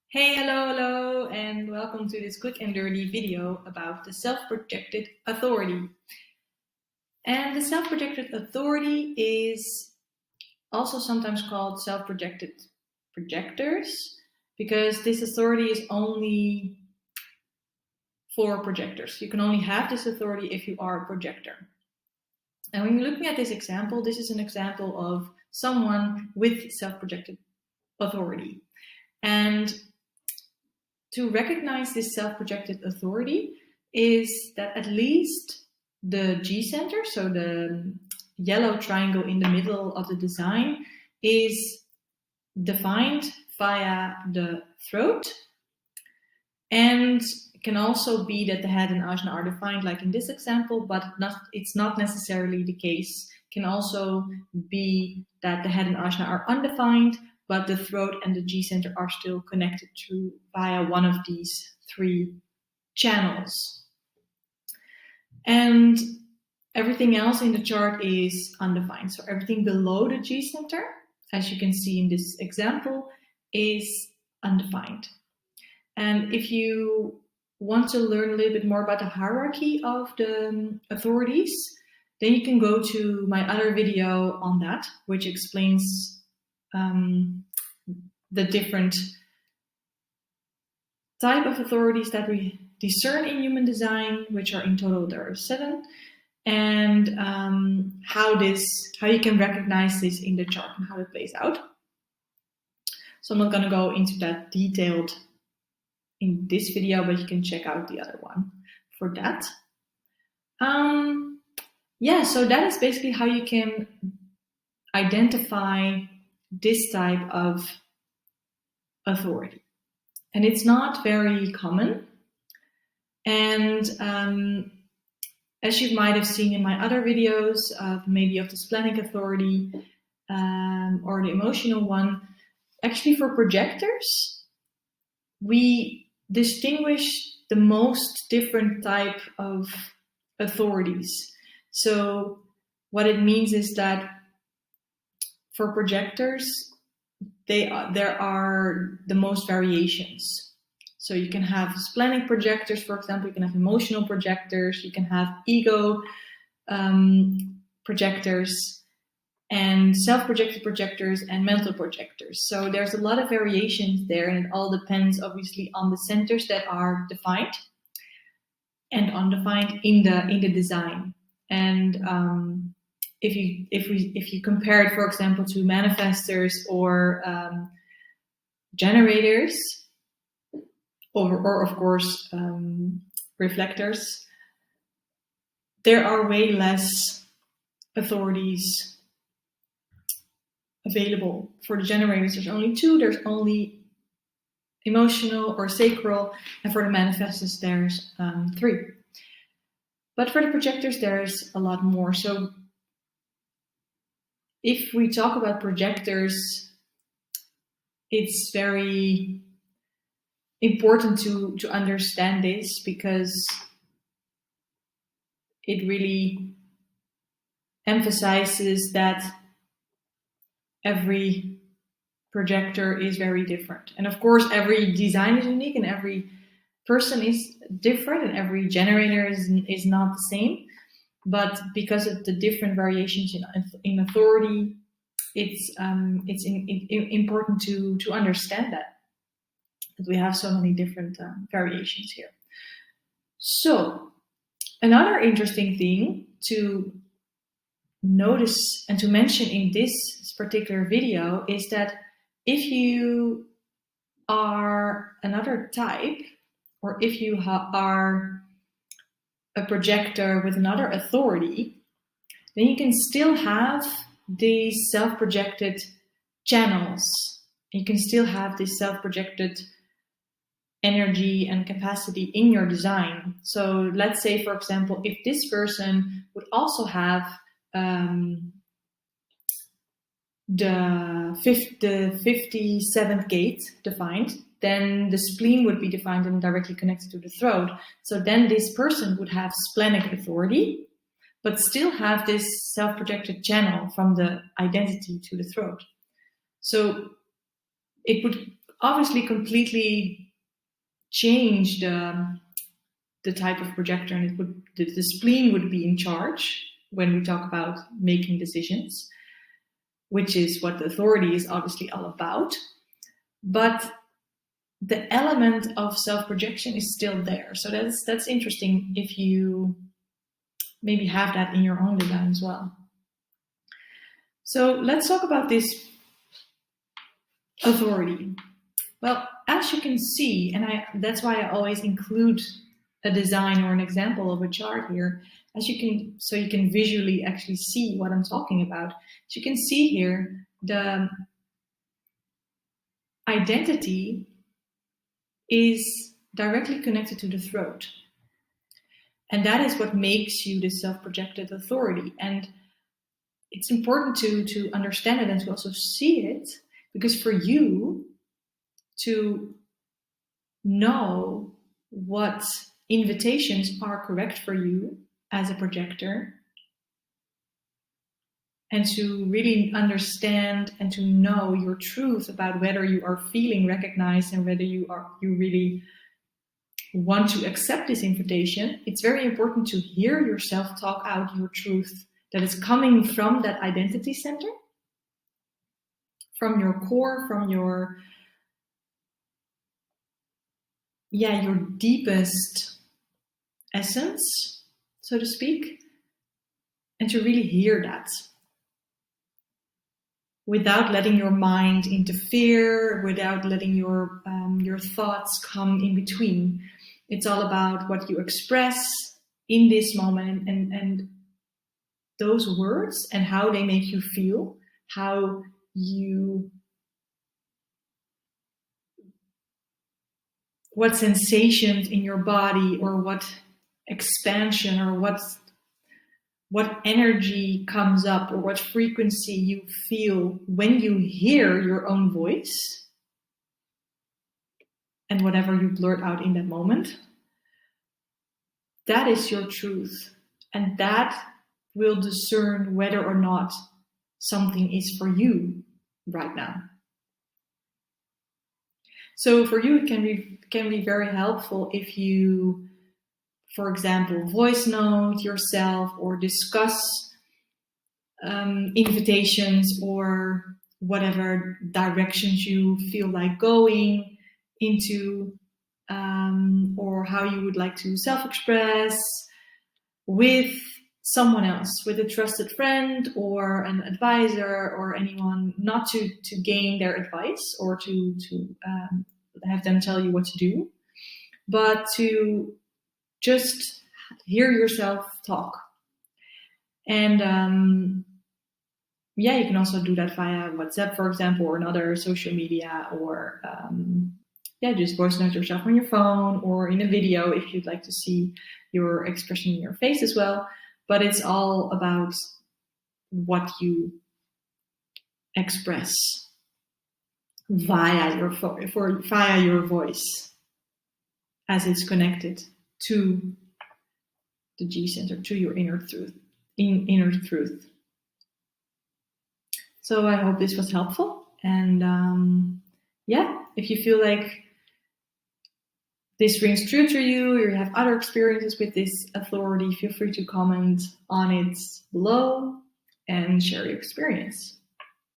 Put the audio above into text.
Hey, hello, and welcome to this quick and dirty video about the self-projected authority. And the self-projected authority is also sometimes called self-projected projectors because this authority is only for projectors. You can only have this authority if you are a projector. And when you're looking at this example, this is an example of someone with self-projected authority. And to recognize this self-projected authority is that at least the G center, so the yellow triangle in the middle of the design, is defined via the throat. And it can also be that the head and ajna are defined like in this example, but it's not necessarily the case. It can also be that the head and ajna are undefined, but the throat and the G center are still connected to via one of these three channels. And everything else in the chart is undefined. So everything below the G center, as you can see in this example, is undefined. And if you want to learn a little bit more about the hierarchy of the authorities, then you can go to my other video on that, which explains the different type of authorities that we discern in human design, which are in total there are 7, and how you can recognize this in the chart and how it plays out. So I'm not going to go into that detailed in this video, but you can check out the other one for that. So that is basically how you can identify this type of authority. And it's not very common. And as you might have seen in my other videos, maybe of the splenic authority or the emotional one, actually for projectors, we distinguish the most different type of authorities. So what it means is that for projectors, there are the most variations. So you can have splenic projectors, for example, you can have emotional projectors, you can have ego projectors, and self-projected projectors and mental projectors. So there's a lot of variations there, and it all depends obviously on the centers that are defined and undefined in the design. And if you compare it, for example, to manifestors or generators, or of course reflectors, there are way less authorities available. For the generators, there's only 2. There's only emotional or sacral, and for the manifestors, there's 3. But for the projectors, there's a lot more. So if we talk about projectors, it's very important to understand this, because it really emphasizes that every projector is very different. And of course, every design is unique and every person is different and every generator is not the same. But because of the different variations in authority, it's important to understand that we have so many different variations here. So another interesting thing to notice and to mention in this particular video is that if you are another type, or if you are a projector with another authority, then you can still have these self-projected channels. You can still have this self-projected energy and capacity in your design. So let's say, for example, if this person would also have the 57th gate defined, then the spleen would be defined and directly connected to the throat. So then this person would have splenic authority, but still have this self-projected channel from the identity to the throat. So it would obviously completely change the type of projector, and the spleen would be in charge when we talk about making decisions, which is what the authority is obviously all about. But the element of self-projection is still there. So that's interesting if you maybe have that in your own design as well. So let's talk about this authority. Well, as you can see, and that's why I always include a design or an example of a chart here, so you can visually actually see what I'm talking about. As you can see here, the identity is directly connected to the throat. And that is what makes you the self-projected authority. And it's important to understand it and to also see it, because for you to know what invitations are correct for you as a projector, and to really understand and to know your truth about whether you are feeling recognized and whether you really want to accept this invitation, it's very important to hear yourself talk out your truth that is coming from that identity center, from your core, from your deepest essence, so to speak, and to really hear that without letting your mind interfere, without letting your thoughts come in between. It's all about what you express in this moment, and those words and how they make you feel, what sensations in your body, or what expansion, or what energy comes up, or what frequency you feel when you hear your own voice, and whatever you blurt out in that moment. That is your truth, and that will discern whether or not something is for you right now. So for you, it can be very helpful if you, for example, voice note yourself or discuss invitations or whatever directions you feel like going into, or how you would like to self-express with someone else, with a trusted friend or an advisor or anyone, not to gain their advice or to have them tell you what to do, but to just hear yourself talk. And you can also do that via WhatsApp, for example, or another social media, or just voice note yourself on your phone or in a video if you'd like to see your expression in your face as well. But it's all about what you express via your voice, as it's connected to the G center, to your inner truth. So I hope this was helpful. And if you feel like this rings true to you, or you have other experiences with this authority, feel free to comment on it below and share your experience.